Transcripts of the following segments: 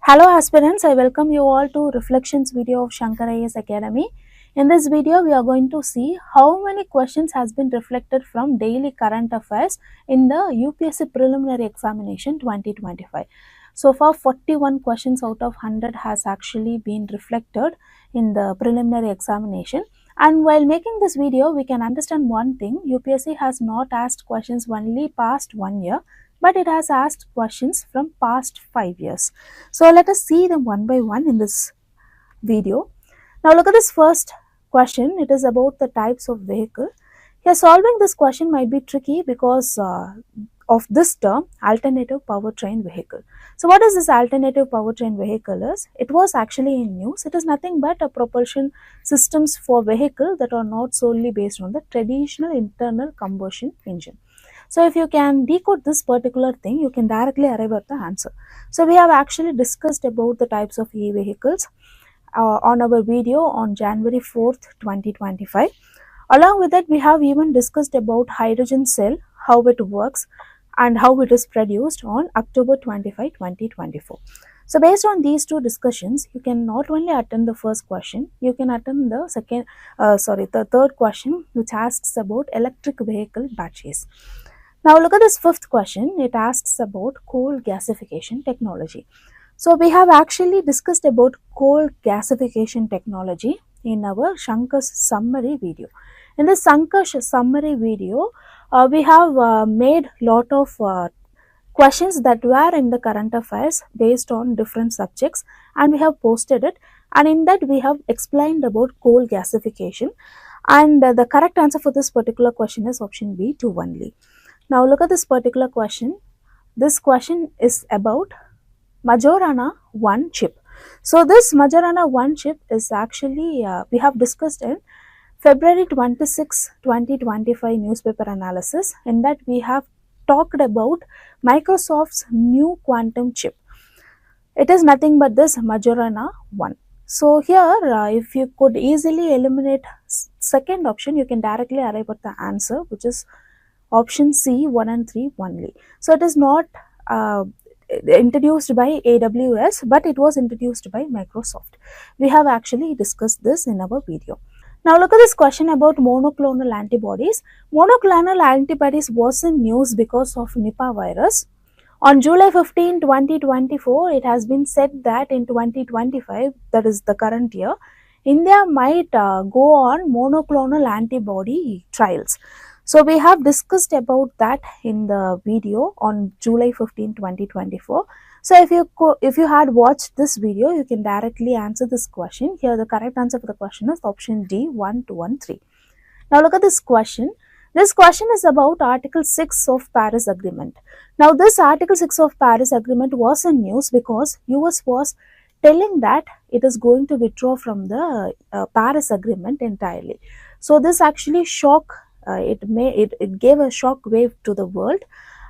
Hello aspirants, I welcome you all to Reflections video of Shankar IAS Academy. In this video, we are going to see how many questions has been reflected from daily current affairs in the UPSC Preliminary Examination 2025. So far, 41 questions out of 100 has actually been reflected in the preliminary examination. And while making this video, we can understand one thing, UPSC has not asked questions only past 1 year, but it has asked questions from past 5 years. So let us see them one by one in this video. Now look at this first question. It is about the types of vehicle. Here solving this question might be tricky because of this term, alternative powertrain vehicle. So what is this alternative powertrain vehicle is? It was actually in news. It is nothing but a propulsion systems for vehicle that are not solely based on the traditional internal combustion engine. So if you can decode this particular thing, you can directly arrive at the answer. So we have actually discussed about the types of e-vehicles on our video on January 4th, 2025. Along with that, we have even discussed about hydrogen cell, how it works and how it is produced on October 25, 2024. So based on these two discussions, you can not only attend the first question, you can attend the third question, which asks about electric vehicle batteries. Now look at this fifth question. It asks about coal gasification technology. So we have actually discussed about coal gasification technology in our Shankar's summary video. In this Shankar's summary video, we have made lot of questions that were in the current affairs based on different subjects, and we have posted it, and in that we have explained about coal gasification, and the correct answer for this particular question is option B, 2 only. Now look at this particular question. This question is about Majorana 1 chip. So this Majorana 1 chip is actually, we have discussed in February 26, 2025 newspaper analysis. In that we have talked about Microsoft's new quantum chip. It is nothing but this Majorana 1. So here, if you could easily eliminate second option, you can directly arrive at the answer, which is option C, 1 and 3 only. So it is not introduced by AWS, but it was introduced by Microsoft. We have actually discussed this in our video. Now look at this question about monoclonal antibodies. Monoclonal antibodies was in news because of Nipah virus. On July 15, 2024, it has been said that in 2025, that is the current year, India might go on monoclonal antibody trials. So we have discussed about that in the video on July 15, 2024. So if you had watched this video, you can directly answer this question. Here the correct answer for the question is option D, 1, 2 and 3. Now look at this question. This question is about Article 6 of Paris Agreement. Now this Article 6 of Paris Agreement was in news because US was telling that it is going to withdraw from the Paris Agreement entirely. So this actually it gave a shock wave to the world,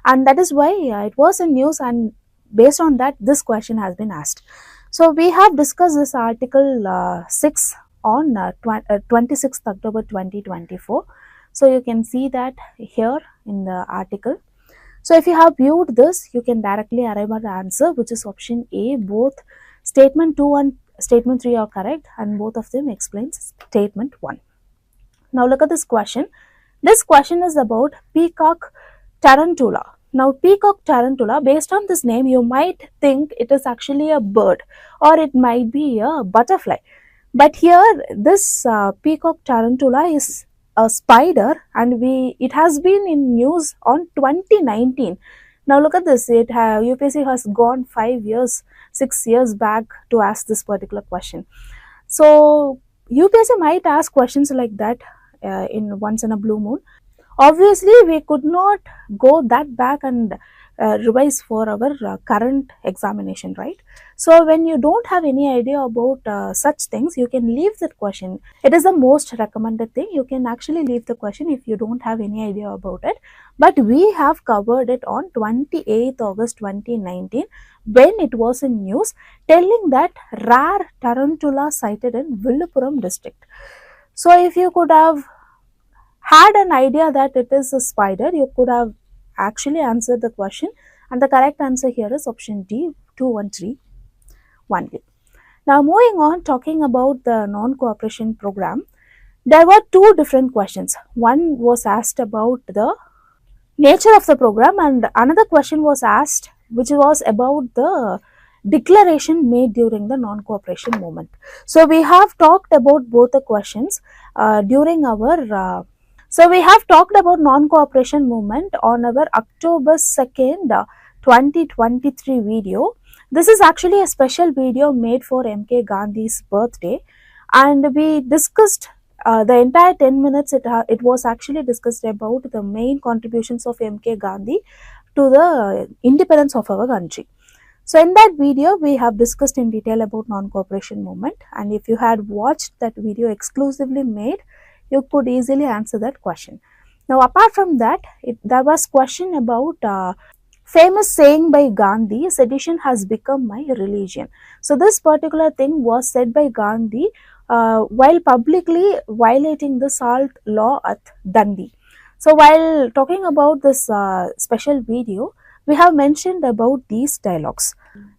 and that is why it was in news, and based on that this question has been asked. So we have discussed this Article 6 on 26th October 2024. So you can see that here in the article. So if you have viewed this, you can directly arrive at the answer, which is option A. Both statement 2 and statement 3 are correct, and both of them explains statement 1. Now look at this question. This question is about peacock tarantula. Now peacock tarantula, based on this name, you might think it is actually a bird or it might be a butterfly. But here this peacock tarantula is a spider, and it has been in news on 2019. Now look at this, UPSC has gone 6 years back to ask this particular question. So UPSC might ask questions like that in once in a blue moon. Obviously, we could not go that back and revise for our current examination, right? So when you don't have any idea about such things, you can leave that question. It is the most recommended thing. You can actually leave the question if you don't have any idea about it. But we have covered it on 28th August 2019 when it was in news, telling that rare tarantula sighted in Villupuram district. So if you could have had an idea that it is a spider, you could have actually answered the question, and the correct answer here is option D, 2 and 3. only. Now moving on, talking about the non-cooperation program, there were two different questions. One was asked about the nature of the program, and another question was asked which was about the declaration made during the non-cooperation movement. So we have talked about both the questions during our so we have talked about non-cooperation movement on our October 2nd 2023 video. This is actually a special video made for MK Gandhi's birthday, and we discussed the entire 10 minutes. It was actually discussed about the main contributions of MK Gandhi to the independence of our country. So in that video, we have discussed in detail about non-cooperation movement, and if you had watched that video exclusively made, you could easily answer that question. Now apart from that, there was question about famous saying by Gandhi, sedition has become my religion. So this particular thing was said by Gandhi while publicly violating the salt law at Dundee. So while talking about this special video, we have mentioned about these dialogues.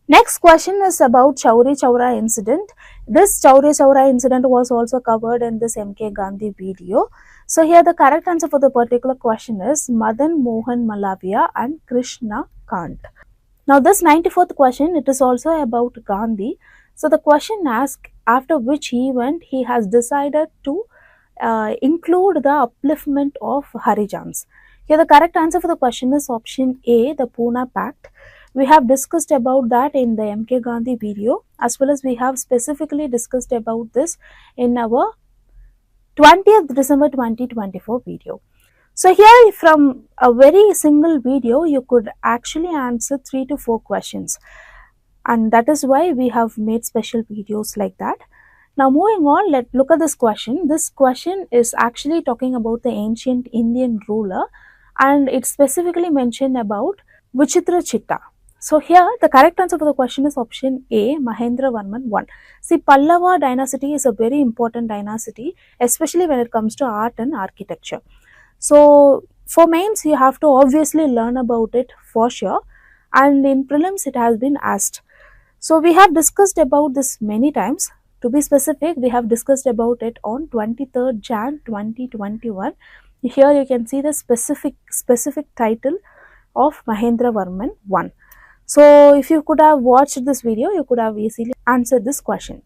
Next question is about Chauri Chaura incident. This Chauri Chaura incident was also covered in this MK Gandhi video. So here the correct answer for the particular question is Madan Mohan Malaviya and Krishna Kant. Now this 94th question, it is also about Gandhi. So the question asks after which event he has decided to include the upliftment of Harijans. Here the correct answer for the question is option A, the Pune Pact. We have discussed about that in the MK Gandhi video, as well as we have specifically discussed about this in our 20th December 2024 video. So here from a very single video, you could actually answer 3 to 4 questions, and that is why we have made special videos like that. Now moving on, let's look at this question. This question is actually talking about the ancient Indian ruler, and it specifically mentioned about Vichitra Chitta. So here the correct answer for the question is option A, Mahendra Varman I. See, Pallava dynasty is a very important dynasty, especially when it comes to art and architecture. So for mains, you have to obviously learn about it for sure, and in prelims it has been asked. So we have discussed about this many times. To be specific, we have discussed about it on 23rd Jan 2021. Here you can see the specific title of Mahendra Varman I. So if you could have watched this video, you could have easily answered this question.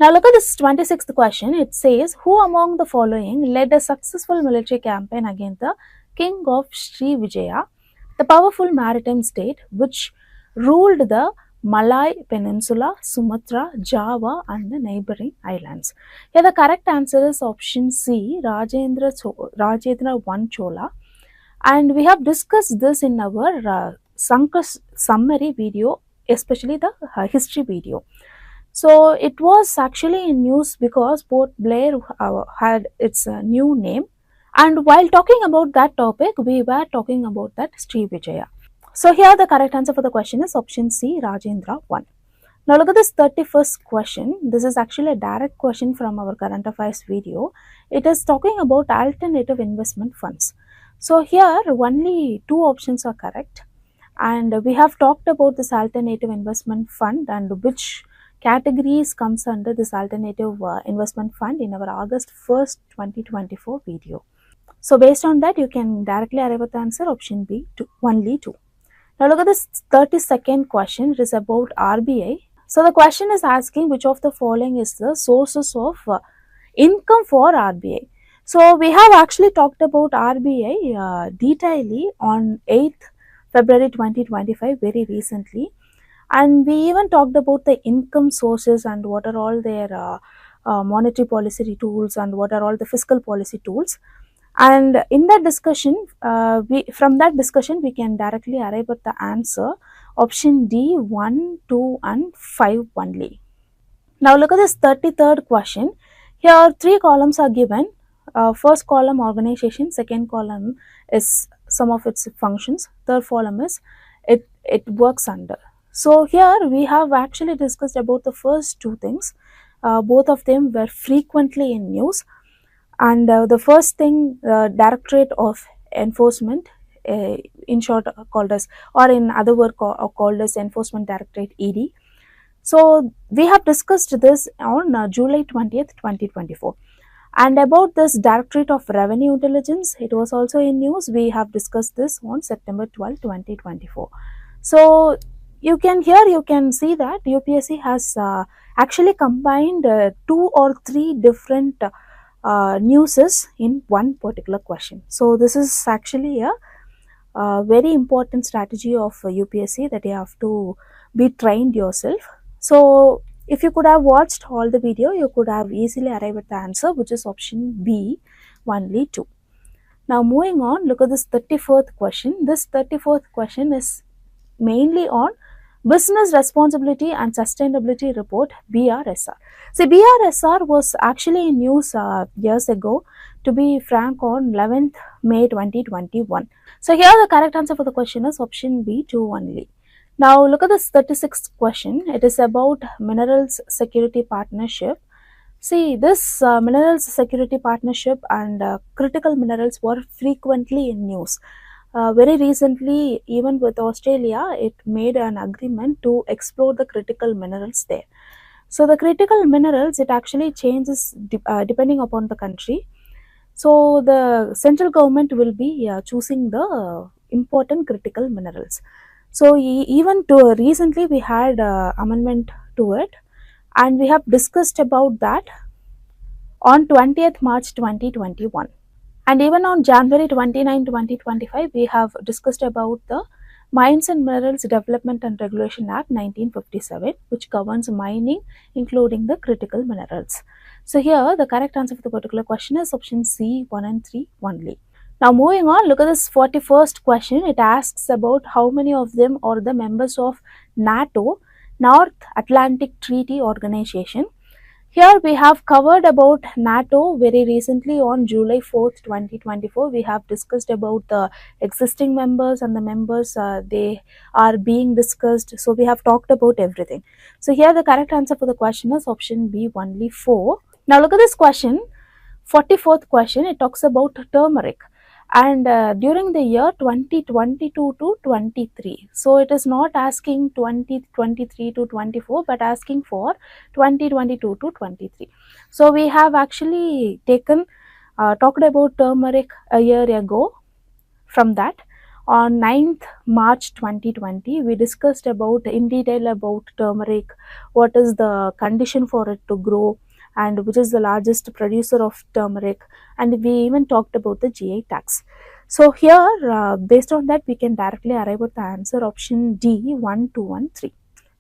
Now look at this 26th question. It says, who among the following led a successful military campaign against the king of Sri Vijaya, the powerful maritime state which ruled the Malay Peninsula, Sumatra, Java and the neighboring islands? Here the correct answer is option C, Rajendra I Chola. And we have discussed this in our Sankar's summary video, especially the history video. So it was actually in news because Port Blair had its new name, and while talking about that topic, we were talking about that Sri Vijaya. So here the correct answer for the question is option C, Rajendra I. Now look at this 31st question. This is actually a direct question from our current affairs video. It is talking about alternative investment funds. So here only 2 options are correct, and we have talked about this alternative investment fund and which categories comes under this alternative investment fund in our August 1st 2024 video. So based on that, you can directly arrive at the answer option B, only 2. Now look at this 32nd question. It is about RBI. So the question is asking which of the following is the sources of income for RBI. So we have actually talked about RBI detailedly on 8th February 2025 very recently, and we even talked about the income sources and what are all their monetary policy tools and what are all the fiscal policy tools. And in that discussion, from that discussion we can directly arrive at the answer option D, 1, 2 and 5 only. Now look at this 33rd question. Here 3 columns are given. First column organization, second column is some of its functions, third column is it works under. So here we have actually discussed about the first 2 things. Both of them were frequently in news, and the first thing, Directorate of Enforcement, in short called as, or in other word called as Enforcement Directorate, ED. So we have discussed this on July 20th, 2024. And about this Directorate of Revenue Intelligence, it was also in news. We have discussed this on September 12, 2024. So you can see that UPSC has actually combined 2 or 3 different newses in one particular question. So this is actually a very important strategy of UPSC, that you have to be trained yourself. So if you could have watched all the video, you could have easily arrived at the answer, which is option B, only 2. Now moving on, look at this 34th question. This 34th question is mainly on Business Responsibility and Sustainability Report, BRSR. See, BRSR was actually in news years ago, to be frank, on 11th May 2021. So here the correct answer for the question is option B, 2 only. Now look at this 36th question. It is about Minerals Security Partnership. See, this Minerals Security Partnership and critical minerals were frequently in news. Very recently, even with Australia, it made an agreement to explore the critical minerals there. So the critical minerals, it actually changes depending upon the country. So the central government will be choosing the important critical minerals. So even to recently we had amendment to it, and we have discussed about that on 20th March 2021. And even on January 29, 2025, we have discussed about the Mines and Minerals Development and Regulation Act 1957, which governs mining, including the critical minerals. So here, the correct answer for the particular question is option C, 1 and 3 only. Now moving on, look at this 41st question. It asks about how many of them are the members of NATO, North Atlantic Treaty Organization. Here we have covered about NATO very recently on July 4th, 2024. We have discussed about the existing members and the members they are being discussed. So we have talked about everything. So here the correct answer for the question is option B, only 4. Now look at this question, 44th question. It talks about turmeric. And during the year 2022 to 23, so it is not asking 2023 to 24, but asking for 2022 to 23. So we have actually talked about turmeric a year ago. From that, on 9th March 2020, we discussed about in detail about turmeric, what is the condition for it to grow, and which is the largest producer of turmeric, and we even talked about the GI tax. So here, based on that, we can directly arrive at the answer option D, 1, 2, and 3.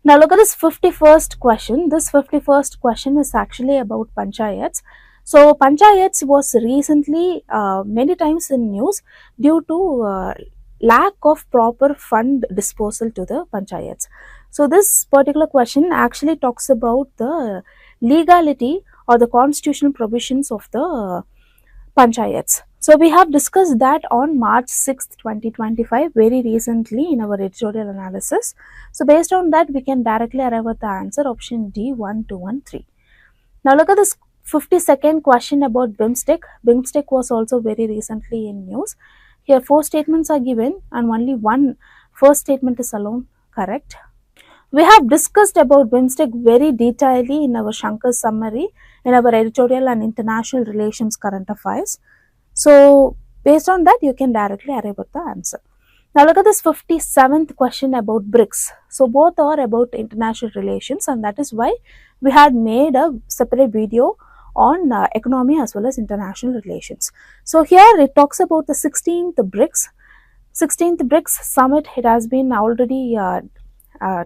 Now look at this 51st question. This 51st question is actually about panchayats. So panchayats was recently many times in news due to lack of proper fund disposal to the panchayats. So this particular question actually talks about the legality or the constitutional provisions of the panchayats. So we have discussed that on March 6th, 2025, very recently in our editorial analysis. So based on that, we can directly arrive at the answer option D, 1, 2, and 3. Now look at this 52nd question about BIMSTEC. BIMSTEC was also very recently in news. Here 4 statements are given and only one first statement is alone correct. We have discussed about BIMSTEC very detailedly in our Shankar summary in our editorial and international relations current affairs. So based on that, you can directly arrive at the answer. Now look at this 57th question about BRICS. So both are about international relations, and that is why we had made a separate video on economy as well as international relations. So here it talks about the 16th BRICS. 16th BRICS summit. It has been already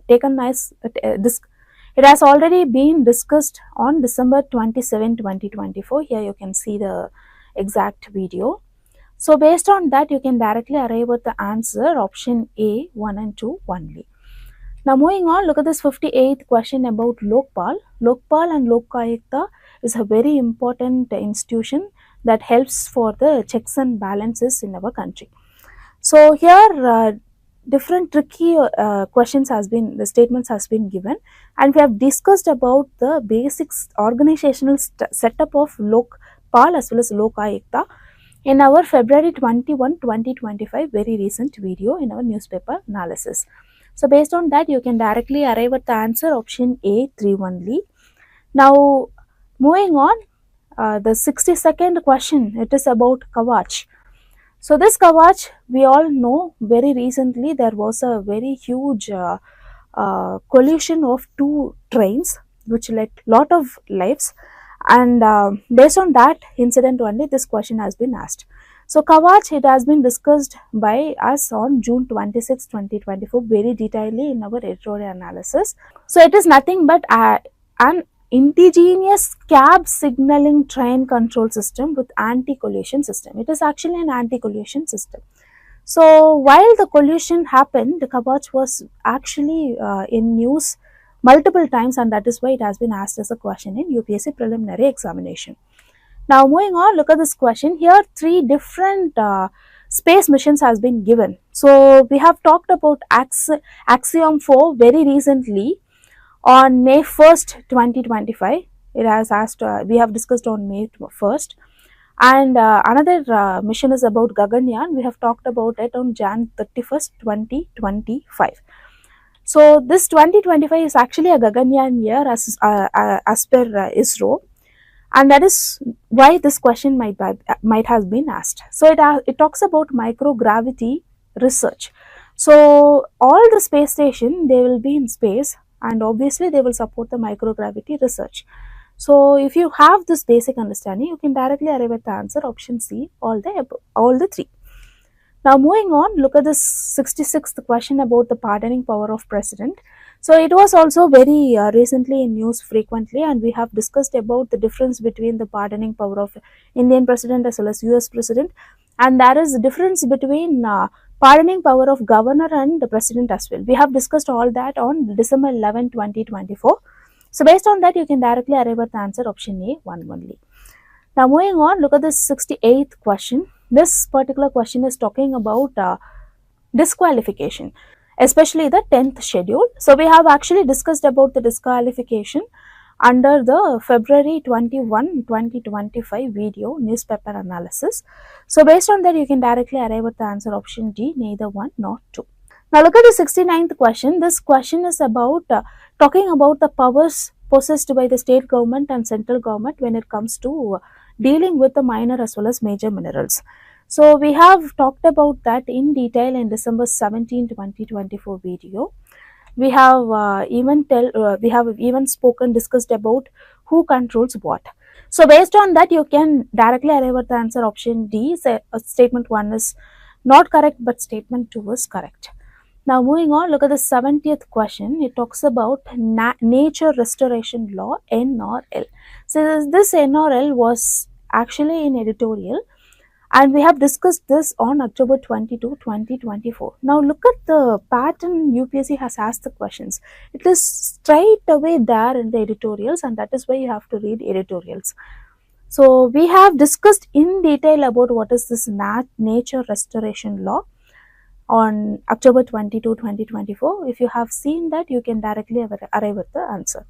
taken as it has already been discussed on December 27, 2024. Here you can see the exact video. So based on that, you can directly arrive at the answer option A, 1 and 2 only. Now moving on, look at this 58th question about Lokpal. Lokpal and Lok Ayukta is a very important institution that helps for the checks and balances in our country. So here different tricky the statements has been given, and we have discussed about the basics organizational setup of Lokpal as well as Lok Ayukta in our February 21, 2025 very recent video in our newspaper analysis. So based on that, you can directly arrive at the answer option A, 3 only. Now, moving on, the 62nd question, it is about Kavach. So this Kavach, we all know very recently there was a very huge collision of two trains which led lot of lives, and based on that incident only this question has been asked. So Kavach, it has been discussed by us on June 26, 2024 very detailedly in our editorial analysis. So it is nothing but an indigenous cab signaling train control system with anti-collision system. It is actually an anti-collision system. So while the collision happened, the Kavach was actually in news multiple times, and that is why it has been asked as a question in UPSC preliminary examination. Now moving on, look at this question. Here three different space missions has been given. So we have talked about Axiom 4 very recently on May 1st, 2025. It has asked, we have discussed on May 1st. And another mission is about Gaganyaan. We have talked about it on Jan 31st, 2025. So this 2025 is actually a Gaganyaan year as per ISRO, and that is why this question might have been asked. So it talks about microgravity research. So all the space station, they will be in space, and obviously they will support the microgravity research. So if you have this basic understanding, you can directly arrive at the answer option C, all the three. Now moving on, look at this 66th question about the pardoning power of president. So it was also very recently in news frequently, and we have discussed about the difference between the pardoning power of Indian president as well as US president, and there is a difference between pardoning power of governor and the president as well. We have discussed all that on December 11, 2024. So based on that, you can directly arrive at the answer option A, 1 only. Now moving on, look at this 68th question. This particular question is talking about disqualification, especially the 10th schedule. So we have actually discussed about the disqualification under the February 21, 2025 video newspaper analysis. So based on that, you can directly arrive at the answer option D, neither 1 nor 2. Now look at the 69th question. This question is about talking about the powers possessed by the state government and central government when it comes to dealing with the minor as well as major minerals. So we have talked about that in detail in December 17, 2024 video. We have even discussed about who controls what. So based on that, you can directly arrive at the answer option D. Statement 1 is not correct, but statement 2 is correct. Now moving on, look at the 70th question. It talks about nature restoration law, NRL. So this NRL was actually in editorial, and we have discussed this on October 22, 2024. Now look at the pattern UPSC has asked the questions. It is straight away there in the editorials, and that is why you have to read editorials. So we have discussed in detail about what is this nature restoration law on October 22, 2024. If you have seen that, you can directly arrive at the answer.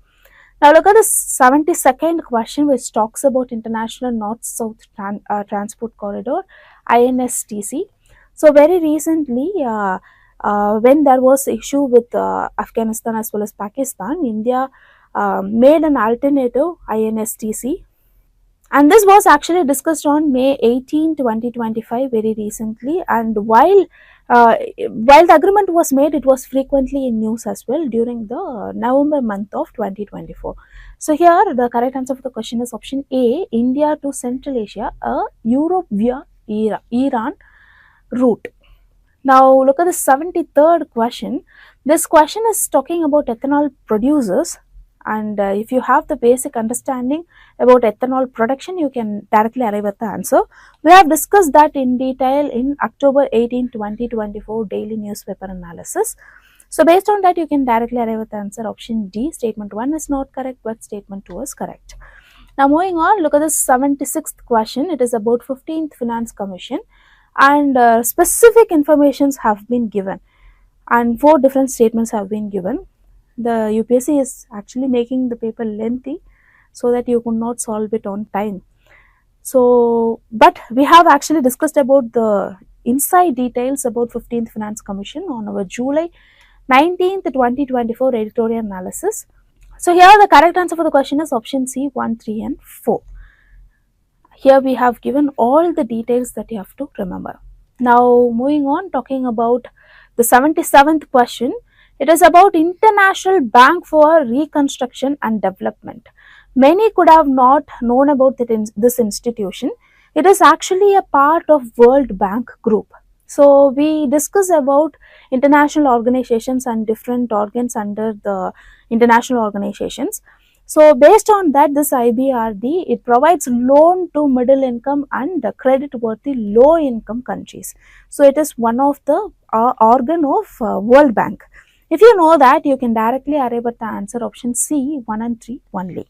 Now look at the 72nd question, which talks about International North-South Transport Corridor, INSTC. So very recently, when there was issue with Afghanistan as well as Pakistan, India made an alternative INSTC. And this was actually discussed on May 18, 2025 very recently, and while the agreement was made, it was frequently in news as well during the November month of 2024. So here the correct answer for the question is option A, India to Central Asia, a Europe via Iran route. Now look at the 73rd question. This question is talking about ethanol producers, and if you have the basic understanding about ethanol production, you can directly arrive at the answer. We have discussed that in detail in October 18, 2024 daily newspaper analysis. So based on that, you can directly arrive at the answer option D. Statement 1 is not correct, but statement 2 is correct. Now moving on, look at the 76th question. It is about 15th Finance Commission, and specific informations have been given, and 4 different statements have been given. The UPSC is actually making the paper lengthy so that you could not solve it on time. So, but we have actually discussed about the inside details about 15th Finance Commission on our July 19th 2024 editorial analysis. So here the correct answer for the question is option C, 1, 3 and 4. Here we have given all the details that you have to remember. Now moving on, talking about the 77th question. It is about International Bank for Reconstruction and Development. Many could have not known about this institution. It is actually a part of World Bank Group. So we discuss about international organizations and different organs under the international organizations. So based on that, this IBRD, it provides loan to middle income and credit worthy low income countries. So it is one of the organ of World Bank. If you know that, you can directly arrive at the answer option C, 1 and 3 only.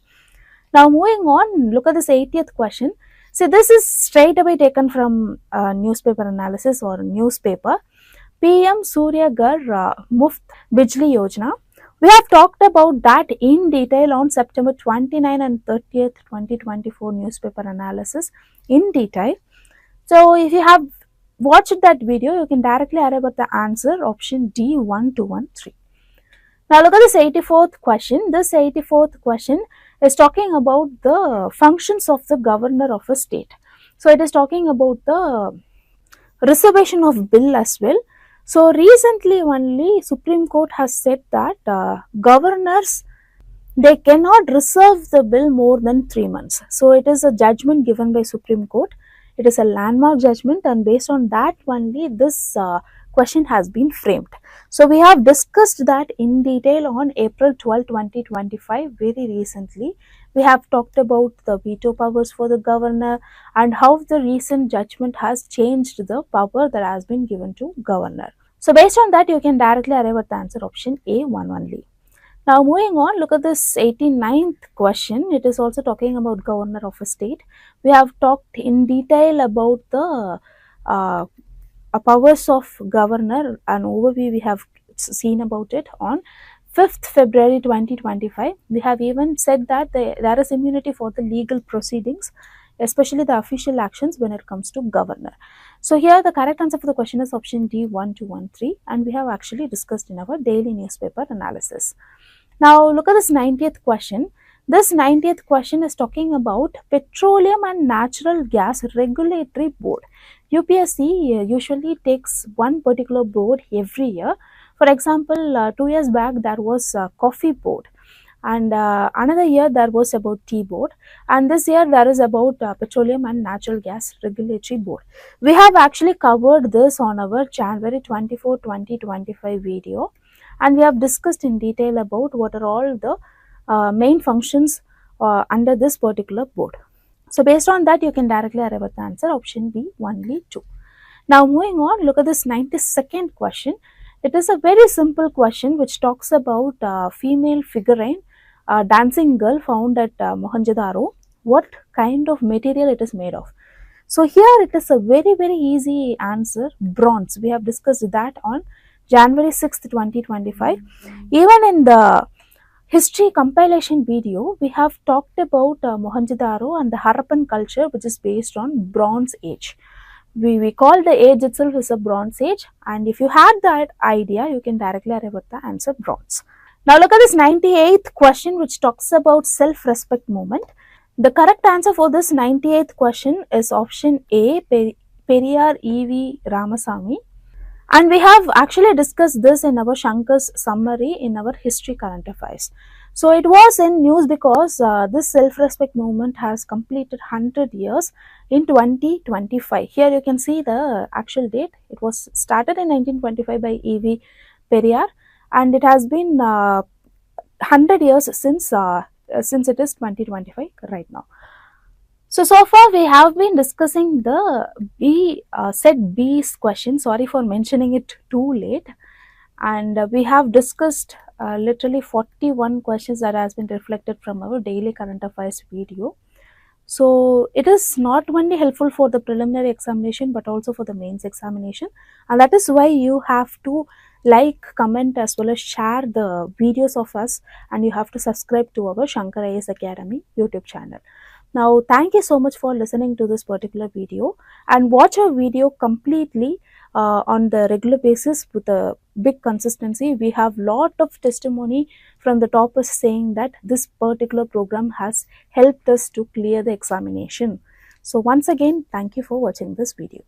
Now moving on, look at this 80th question. So this is straight away taken from newspaper analysis or newspaper. PM Surya Ghar Muft Bijli Yojana. We have talked about that in detail on September 29 and 30th, 2024 newspaper analysis in detail. So if you have watched that video, you can directly arrive at the answer option D, 1, 2 and 3. Now look at this 84th question. This 84th question is talking about the functions of the governor of a state. So it is talking about the reservation of bill as well. So recently only Supreme Court has said that governors, they cannot reserve the bill more than 3 months. So it is a judgment given by Supreme Court. It is a landmark judgment, and based on that only this question has been framed. So we have discussed that in detail on April 12, 2025 very recently. We have talked about the veto powers for the governor and how the recent judgment has changed the power that has been given to governor. So based on that, you can directly arrive at the answer option A, 1 only. Now moving on, look at this 89th question. It is also talking about governor of a state. We have talked in detail about the powers of governor. An overview we have seen about it on 5th February 2025. We have even said that there is immunity for the legal proceedings, especially the official actions when it comes to governor. So here the correct answer for the question is option D, 1, 2 and 3, and we have actually discussed in our daily newspaper analysis. Now look at this 90th question. This 90th question is talking about Petroleum and Natural Gas Regulatory Board. UPSC usually takes one particular board every year. For example, 2 years back there was a coffee board, and another year there was about tea board, and this year there is about Petroleum and Natural Gas Regulatory Board. We have actually covered this on our January 24, 2025 video, and we have discussed in detail about what are all the main functions under this particular board. So based on that, you can directly arrive at the answer option B, only 2. Now moving on, look at this 92nd question. It is a very simple question which talks about female figurine, dancing girl found at Mohenjo-daro. What kind of material it is made of? So here it is a very easy answer, bronze. We have discussed that on January 6th, 2025. Even in the history compilation video, we have talked about Mohenjo-daro and the Harappan culture, which is based on Bronze Age. We call the age itself as a Bronze Age, and if you had that idea, you can directly arrive at the answer bronze. Now look at this 98th question, which talks about self-respect movement. The correct answer for this 98th question is option A, Periyar E.V. Ramasamy. And we have actually discussed this in our Shankar's summary in our history current affairs. So it was in news because this self-respect movement has completed 100 years in 2025. Here you can see the actual date. It was started in 1925 by E.V. Periyar, and it has been 100 years since it is 2025 right now. So far we have been discussing the set B's question. Sorry for mentioning it too late. And we have discussed literally 41 questions that has been reflected from our daily current affairs video. So it is not only helpful for the preliminary examination but also for the mains examination, and that is why you have to like, comment as well as share the videos of us, and you have to subscribe to our Shankar IAS Academy YouTube channel. Now thank you so much for listening to this particular video, and watch our video completely on the regular basis with a big consistency. We have lot of testimony from the toppers saying that this particular program has helped us to clear the examination. So once again, thank you for watching this video.